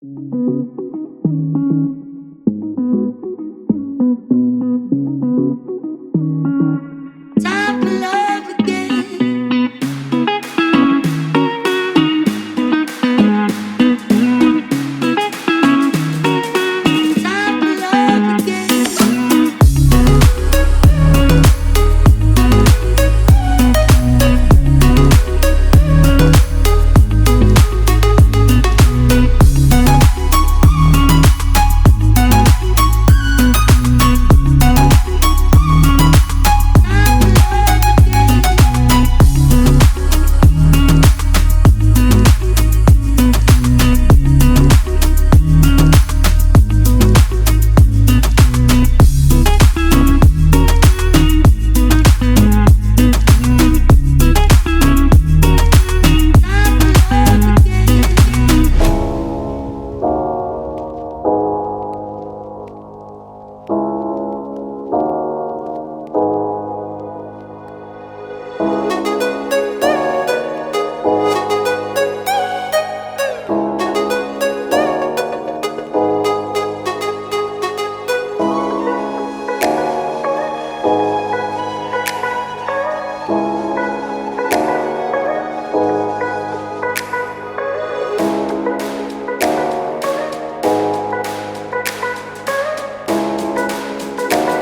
Time for love again. Time for love again. Time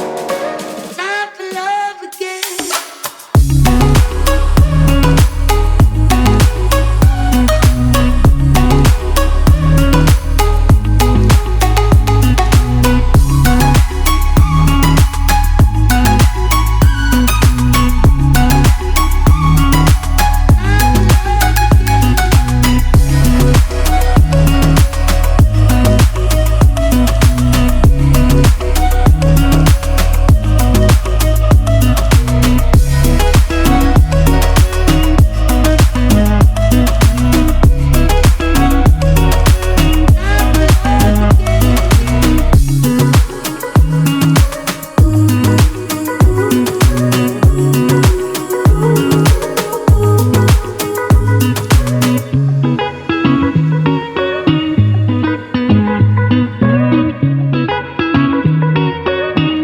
for love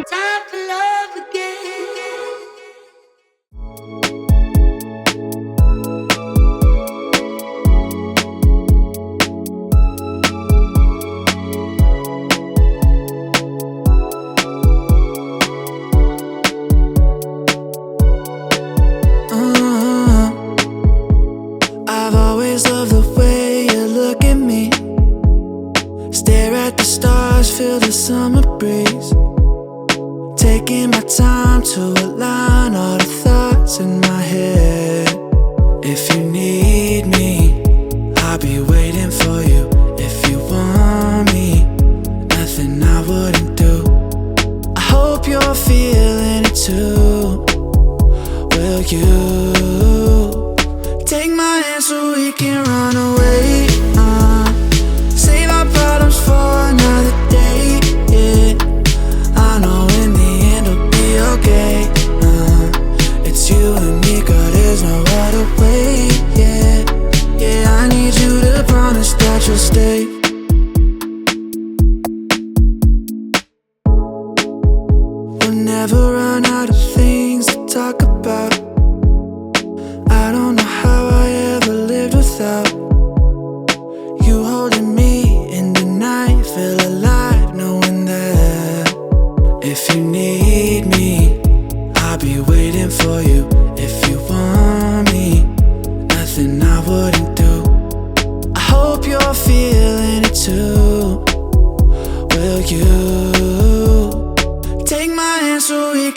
again. Time for love again. I've always loved the way you look at me. Stare at the stars, feel the summer breeze. Taking my time to align all the thoughts in my head. If you need me, I'll be waiting for you. If you want me, nothing I wouldn't do. I hope you're feeling it too. Will you take my hand so we can run away? Save our problems for another day. Yeah, I know in the end it'll be okay. It's you and me, girl, there's no other way. Yeah, yeah, I need you to promise that you'll stay. We'll never run out of things to talk about. I don't know how I ever lived without you holding me in the night. Feel alive knowing that if you need me, I'll be waiting for you. If you want me, nothing I wouldn't do. I hope you're feeling it too. Will you take my hand so we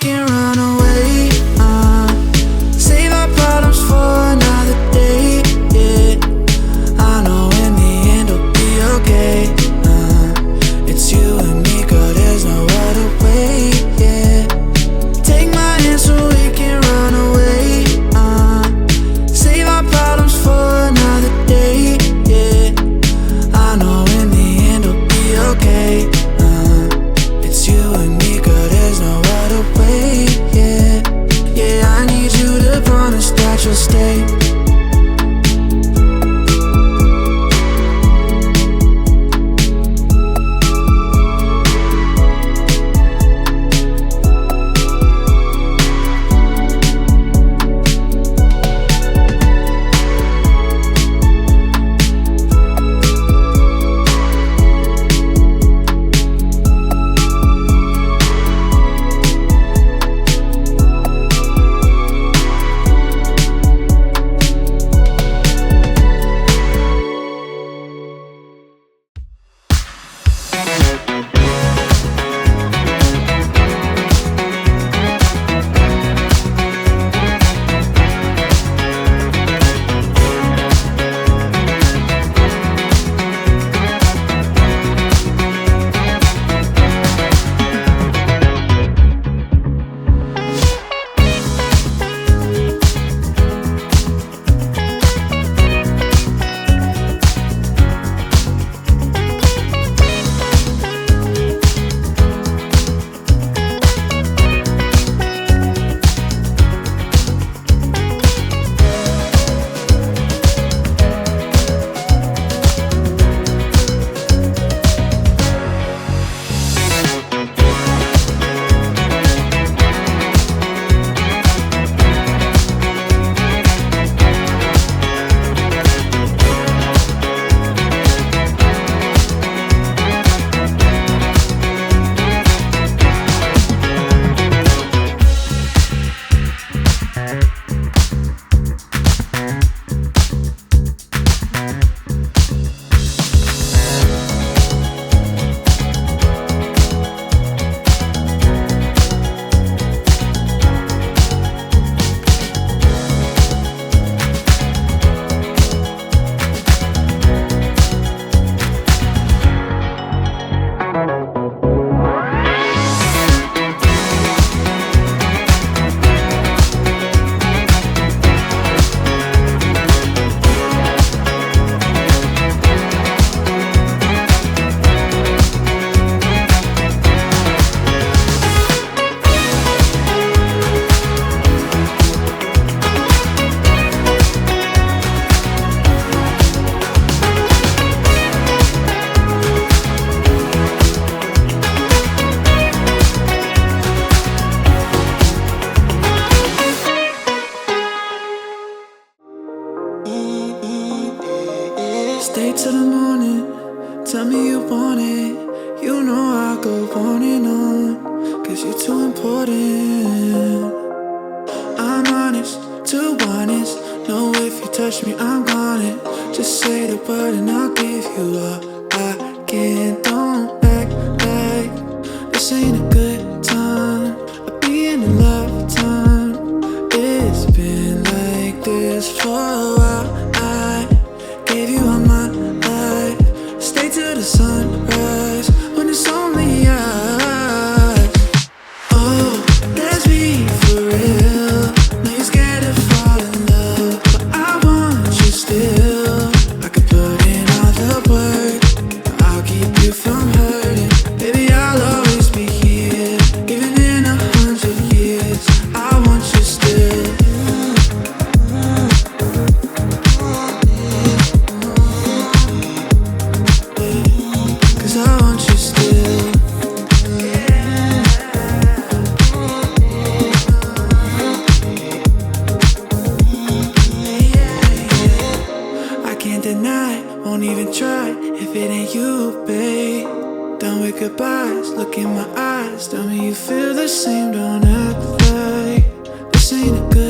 me you want it. You know I'll go on and on, 'cause you're too important. I'm honest, too honest. Know if you touch me, I'm gone it. Just say the word and I'll give you all I can. Don't act like this ain't a good time. I'll be in a lifetime. It's been like this for a while. I gave you all my life. Stay till the sunrise when it's only us. Oh, let's be for real. Now you're scared to fall in love, but I want you still. I could put in all the work, I'll keep you from hurting. Baby, I'll always be here, even in 100 years. I want you still. 'Cause I want you still. I can't deny, won't even try if it ain't you, babe. Done with goodbyes, look in my eyes, tell me you feel the same. Don't act like this ain't a good